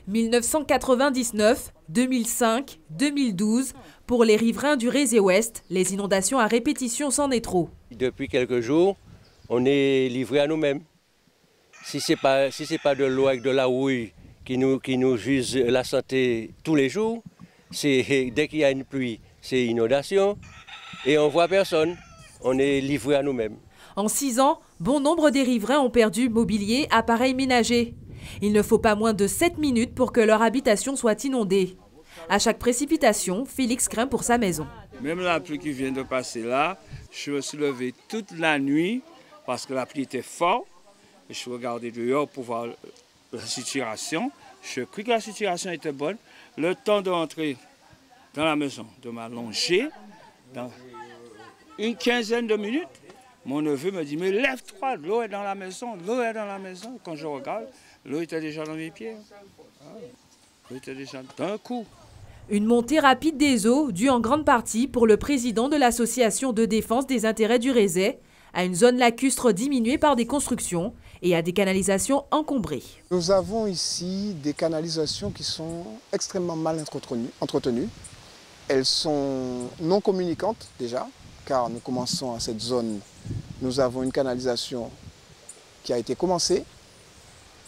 1999, 2005, 2012, pour les riverains du Rézé Ouest, les inondations à répétition c'en est trop. Depuis quelques jours, on est livré à nous-mêmes. Si ce n'est pas de l'eau avec de la houille qui nous use la santé tous les jours, dès qu'il y a une pluie, c'est inondation et on ne voit personne. On est livré à nous-mêmes. En 6 ans, bon nombre des riverains ont perdu mobilier, appareils ménagers. Il ne faut pas moins de 7 minutes pour que leur habitation soit inondée. À chaque précipitation, Félix craint pour sa maison. Même la pluie qui vient de passer là, je me suis levé toute la nuit parce que la pluie était forte. Je suis regardé dehors pour voir la situation. Je crois que la situation était bonne. Le temps d'entrer dans la maison, de m'allonger, dans une quinzaine de minutes, mon neveu me dit « Mais lève-toi, l'eau est dans la maison, l'eau est dans la maison. » Quand je regarde, l'eau était déjà dans mes pieds. L'eau était déjà d'un coup. Une montée rapide des eaux, due en grande partie pour le président de l'association de défense des intérêts du Rézé, à une zone lacustre diminuée par des constructions et à des canalisations encombrées. Nous avons ici des canalisations qui sont extrêmement mal entretenues. Elles sont non communicantes déjà, car nous commençons à cette zone. Nous avons une canalisation qui a été commencée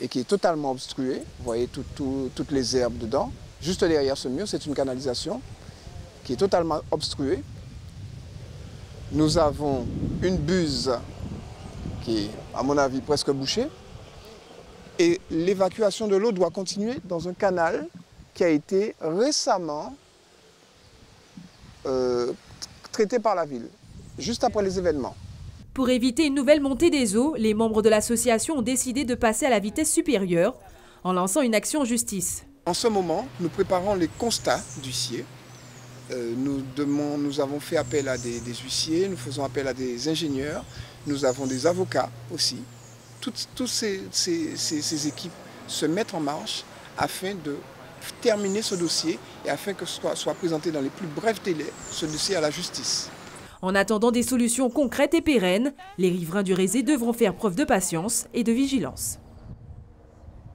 et qui est totalement obstruée. Vous voyez toutes les herbes dedans. Juste derrière ce mur, c'est une canalisation qui est totalement obstruée. Nous avons une buse qui est, à mon avis, presque bouchée. Et l'évacuation de l'eau doit continuer dans un canal qui a été récemment traité par la ville, juste après les événements. Pour éviter une nouvelle montée des eaux, les membres de l'association ont décidé de passer à la vitesse supérieure en lançant une action en justice. En ce moment, nous préparons les constats d'huissiers. Nous avons fait appel à des huissiers, nous faisons appel à des ingénieurs, nous avons des avocats aussi. Toutes ces équipes se mettent en marche afin de terminer ce dossier et afin que soit présenté dans les plus brefs délais ce dossier à la justice. En attendant des solutions concrètes et pérennes, les riverains du Rézé devront faire preuve de patience et de vigilance.